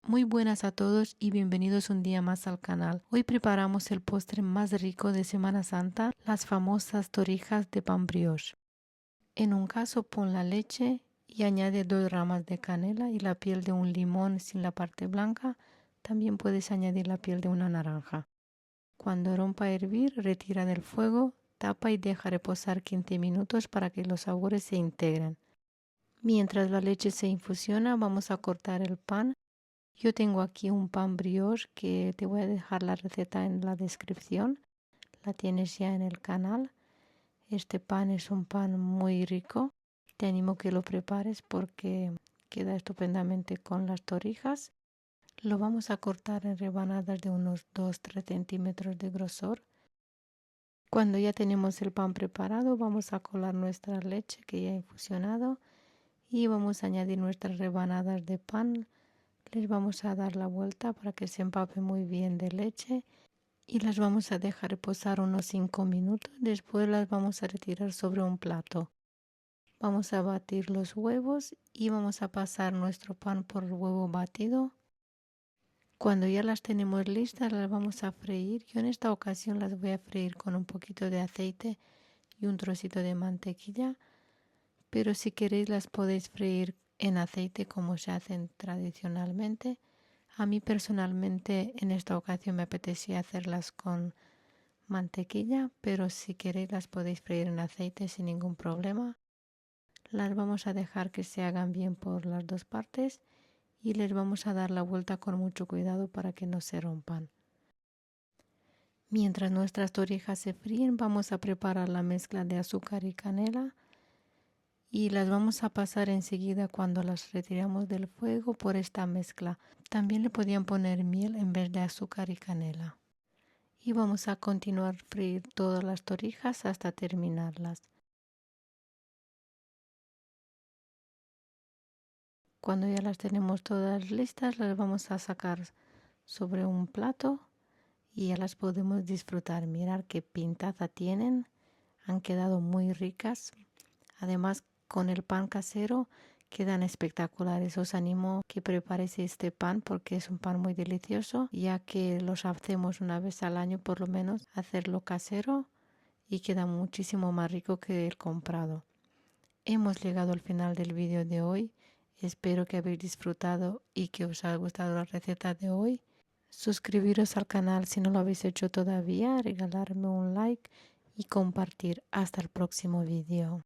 Muy buenas a todos y bienvenidos un día más al canal. Hoy preparamos el postre más rico de Semana Santa, las famosas torrijas de pan brioche. En un caso pon la leche y añade 2 ramas de canela y la piel de un limón sin la parte blanca. También puedes añadir la piel de una naranja. Cuando rompa a hervir, retira del fuego, tapa y deja reposar 15 minutos para que los sabores se integren. Mientras la leche se infusiona, vamos a cortar el pan. Yo tengo aquí un pan brioche que te voy a dejar la receta en la descripción. La tienes ya en el canal. Este pan es un pan muy rico. Te animo que lo prepares porque queda estupendamente con las torrijas. Lo vamos a cortar en rebanadas de unos 2-3 centímetros de grosor. Cuando ya tenemos el pan preparado, vamos a colar nuestra leche que ya he infusionado y vamos a añadir nuestras rebanadas de pan. Les vamos a dar la vuelta para que se empape muy bien de leche y las vamos a dejar reposar unos 5 minutos. Después las vamos a retirar sobre un plato. Vamos a batir los huevos y vamos a pasar nuestro pan por el huevo batido. Cuando ya las tenemos listas, las vamos a freír. Yo en esta ocasión las voy a freír con un poquito de aceite y un trocito de mantequilla, pero si queréis las podéis freír en aceite como se hacen tradicionalmente. A mí personalmente en esta ocasión me apetecía hacerlas con mantequilla, pero si queréis las podéis freír en aceite sin ningún problema. Las vamos a dejar que se hagan bien por las dos partes y les vamos a dar la vuelta con mucho cuidado para que no se rompan. Mientras nuestras torrijas se fríen, vamos a preparar la mezcla de azúcar y canela y las vamos a pasar enseguida cuando las retiramos del fuego por esta mezcla. También le podían poner miel en vez de azúcar y canela. Y vamos a continuar a freír todas las torrijas hasta terminarlas. Cuando ya las tenemos todas listas, las vamos a sacar sobre un plato y ya las podemos disfrutar. Mirar qué pintaza tienen, han quedado muy ricas. Además, con el pan casero quedan espectaculares. Os animo que preparéis este pan porque es un pan muy delicioso, ya que los hacemos una vez al año por lo menos, hacerlo casero y queda muchísimo más rico que el comprado. Hemos llegado al final del vídeo de hoy. Espero que habéis disfrutado y que os haya gustado la receta de hoy. Suscribiros al canal si no lo habéis hecho todavía, regalarme un like y compartir. Hasta el próximo vídeo.